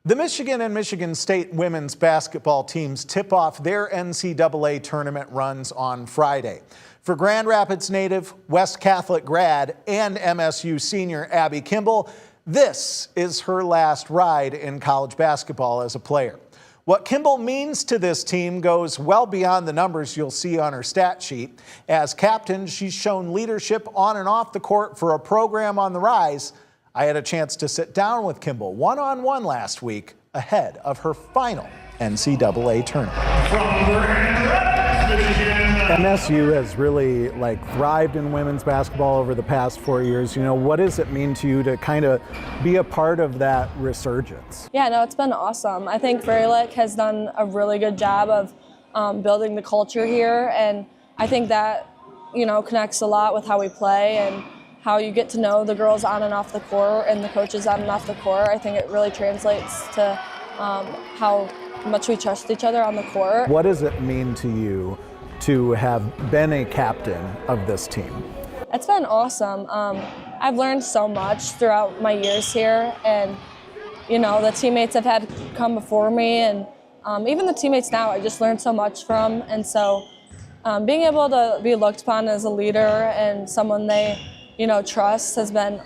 The Michigan and Michigan State women's basketball teams tip off their NCAA tournament runs on Friday. For Grand Rapids native, West Catholic grad, and MSU senior Abbey Kimball, this is her last ride in college basketball as a player. What Kimball means to this team goes well beyond the numbers you'll see on her stat sheet. As captain, she's shown leadership on and off the court for a program on the rise. I had a chance to sit down with Kimball one-on-one last week ahead of her final NCAA tournament. From Grand Rapids, Michigan. MSU has really thrived in women's basketball over the past 4 years. You know, what does it mean to you to kind of be a part of that resurgence? Yeah, no, it's been awesome. I think Verlick has done a really good job of building the culture here, and I think that, you know, connects a lot with how we play and how you get to know the girls on and off the court and the coaches on and off the court. I think it really translates to how much we trust each other on the court. What does it mean to you to have been a captain of this team? It's been awesome. I've learned so much throughout my years here, and you know, the teammates I've had come before me, and even the teammates now, I just learned so much from. And so being able to be looked upon as a leader and someone they, you know, trust has been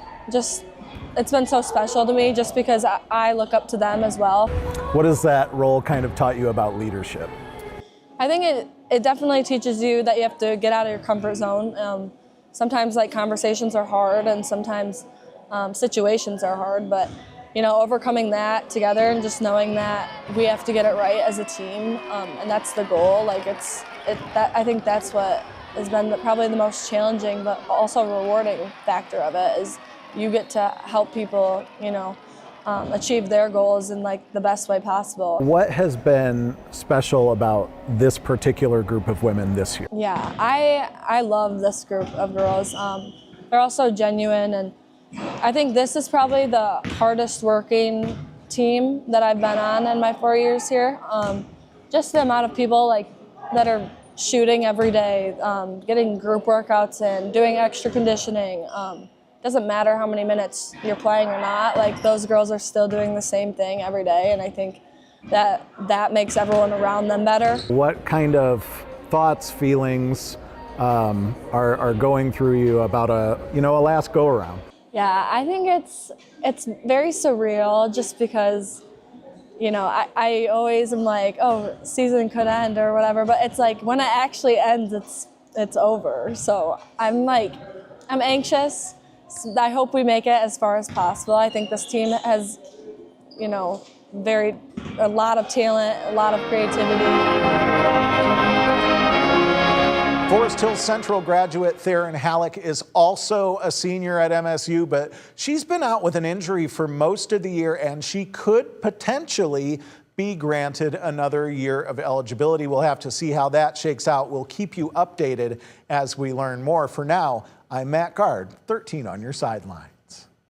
it's been so special to me, just because I look up to them as well. What has that role kind of taught you about leadership? I think it definitely teaches you that you have to get out of your comfort zone. Sometimes conversations are hard, and sometimes situations are hard, but you know, overcoming that together and just knowing that we have to get it right as a team, and that's the goal. I think that's what has been probably the most challenging but also rewarding factor of it, is you get to help people, you know, achieve their goals in the best way possible. What has been special about this particular group of women this year? Yeah, I love this group of girls. They're all so genuine, and I think this is probably the hardest working team that I've been on in my 4 years here. Just the amount of people that are shooting every day, getting group workouts in, doing extra conditioning. Doesn't matter how many minutes you're playing or not, those girls are still doing the same thing every day, and I think that makes everyone around them better. What kind of thoughts, feelings are going through you about a last go-around? Yeah, I think it's very surreal, just because, you know, I always am oh, season could end or whatever, but it's when it actually ends, it's over. So I'm anxious. I hope we make it as far as possible. I think this team has, you know, a lot of talent, a lot of creativity. Forest Hill Central graduate Theron Halleck is also a senior at MSU, but she's been out with an injury for most of the year, and she could potentially be granted another year of eligibility. We'll have to see how that shakes out. We'll keep you updated as we learn more. For now, I'm Matt Gard, 13 on your sideline.